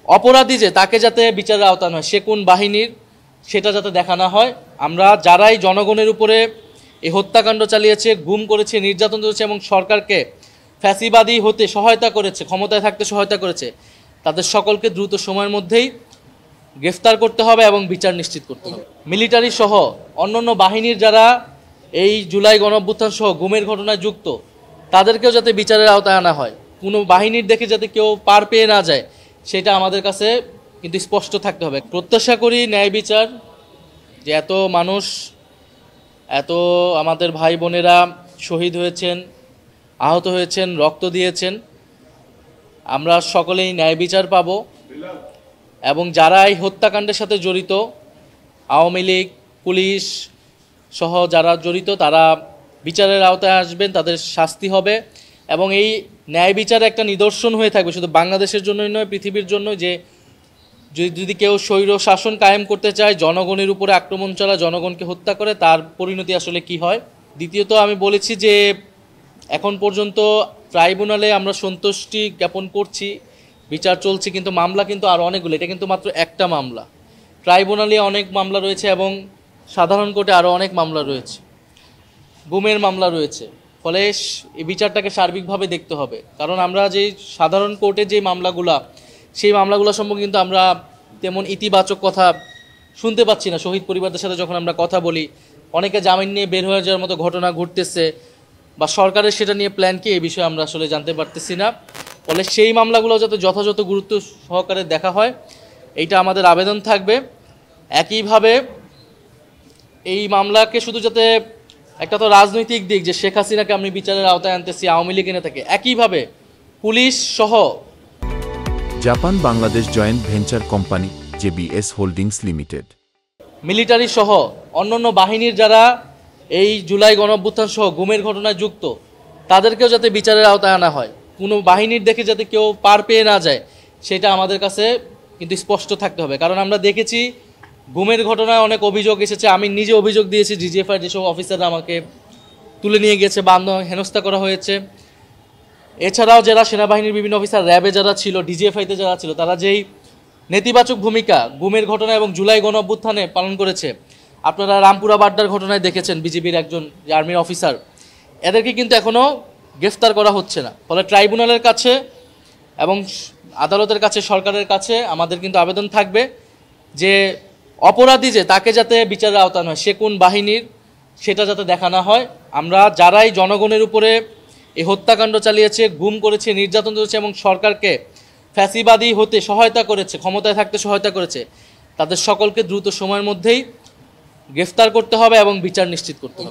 অপরাধী যে তাকে যাতে বিচারের আওতায় হয়, সে কোন বাহিনীর সেটা যাতে দেখানো হয়। আমরা যারাই জনগণের উপরে এই হত্যাকাণ্ড চালিয়েছে, গুম করেছে, নির্যাতন করেছে এবং সরকারকে ফ্যাসিবাদী হতে সহায়তা করেছে, ক্ষমতায় থাকতে সহায়তা করেছে, তাদের সকলকে দ্রুত সময়ের মধ্যেই গ্রেফতার করতে হবে এবং বিচার নিশ্চিত করতে হবে। মিলিটারি সহ অন্যান্য বাহিনীর যারা এই জুলাই গণঅভ্যুত্থান সহ গুমের ঘটনায় যুক্ত, তাদেরকেও যাতে বিচারের আওতায় আনা হয়। কোনো বাহিনীর দেখে যাতে কেউ পার পেয়ে না যায়, সেটা আমাদের কাছে কিন্তু স্পষ্ট থাকতে হবে। প্রত্যাশা করি ন্যায় বিচার, যে এত মানুষ, এত আমাদের ভাই বোনেরা শহীদ হয়েছেন, আহত হয়েছেন, রক্ত দিয়েছেন, আমরা সকলেই ন্যায় বিচার পাব। এবং যারা এই হত্যাকাণ্ডের সাথে জড়িত, আওয়ামী লীগ, পুলিশ সহ যারা জড়িত, তারা বিচারের আওতায় আসবেন, তাদের শাস্তি হবে। এবং এই ন্যায় বিচার একটা নিদর্শন হয়ে থাকবে শুধু বাংলাদেশের জন্যই নয়, পৃথিবীর জন্য, যে যদি কেউ স্বৈর শাসন কায়েম করতে চায়, জনগণের উপরে আক্রমণ চালা, জনগণকে হত্যা করে, তার পরিণতি আসলে কি হয়। দ্বিতীয়ত আমি বলেছি যে এখন পর্যন্ত ট্রাইব্যুনালে আমরা সন্তুষ্টি জ্ঞাপন করছি, বিচার চলছে, কিন্তু মামলা কিন্তু আরও অনেকগুলো, এটা কিন্তু মাত্র একটা মামলা। ট্রাইব্যুনালে অনেক মামলা রয়েছে এবং সাধারণ কোর্টে আরও অনেক মামলা রয়েছে, গুমের মামলা রয়েছে। ফলে এই বিচারটাকে সার্বিকভাবে দেখতে হবে। কারণ আমরা যেই সাধারণ কোর্টে যে মামলাগুলা, সেই মামলাগুলো সম্পর্কে কিন্তু আমরা তেমন ইতিবাচক কথা শুনতে পাচ্ছি না। শহীদ পরিবারদের সাথে যখন আমরা কথা বলি, অনেকে জামিন নিয়ে বের হয়ে যাওয়ার মতো ঘটনা ঘটতেছে, বা সরকারের সেটা নিয়ে প্ল্যান কি, এই বিষয়ে আমরা আসলে জানতে পারতেছি না। ফলে সেই মামলাগুলো যাতে যথাযথ গুরুত্ব সহকারে দেখা হয়, এইটা আমাদের আবেদন থাকবে। একইভাবে এই মামলাকে শুধু যাতে, একটা তো রাজনৈতিক দিক যে শেখ হাসিনাকে আমি বিচারের আওতায় আনতেছি, আওয়ামী লীগ এনে থাকে, একইভাবে পুলিশ সহ Japan Bangladesh joint venture company JBS holdings limited, military সহ অন্যান্য বাহিনীর যারা এই জুলাই গণঅভ্যুত্থান সহ গুমের ঘটনায় যুক্ত, তাদেরকেও যাতে বিচারের আওতায় আনা হয়। কোনো বাহিনীর দেখে যাতে কেউ পার পেয়ে না যায়, সেটা আমাদের কাছে কিন্তু স্পষ্ট থাকতে হবে। কারণ আমরা দেখেছি গুমের ঘটনায় অনেক অভিযোগ এসেছে, আমি নিজে অভিযোগ দিয়েছি, ডিজিএফআই যেসব অফিসাররা আমাকে তুলে নিয়ে গেছে বা হেনস্থা করা হয়েছে। এছাড়াও যারা সেনাবাহিনীর বিভিন্ন অফিসার, র্যাবে যারা ছিল, ডিজিএফআইতে যারা ছিল, তারা যেই নেতিবাচক ভূমিকা গুমের ঘটনা এবং জুলাই গণঅভ্যুত্থানে পালন করেছে, আপনারা রামপুরা বাড্ডার ঘটনায় দেখেছেন, বিজিবির একজন আর্মির অফিসার, এদেরকে কিন্তু এখনও গ্রেফতার করা হচ্ছে না। ফলে ট্রাইব্যুনালের কাছে এবং আদালতের কাছে, সরকারের কাছে আমাদের কিন্তু আবেদন থাকবে যে অপরাধী যে তাকে যাতে বিচারের আওতায় হয়, সে কোন বাহিনীর সেটা যাতে দেখানো হয়। আমরা যারাই জনগণের উপরে এই হত্যাকাণ্ড চালিয়েছে, গুম করেছে, নির্যাতন করেছে এবং সরকারকে ফ্যাসিবাদী হতে সহায়তা করেছে, ক্ষমতায় থাকতে সহায়তা করেছে, তাদের সকলকে দ্রুত সময়ের মধ্যেই গ্রেফতার করতে হবে এবং বিচার নিশ্চিত করতে হবে।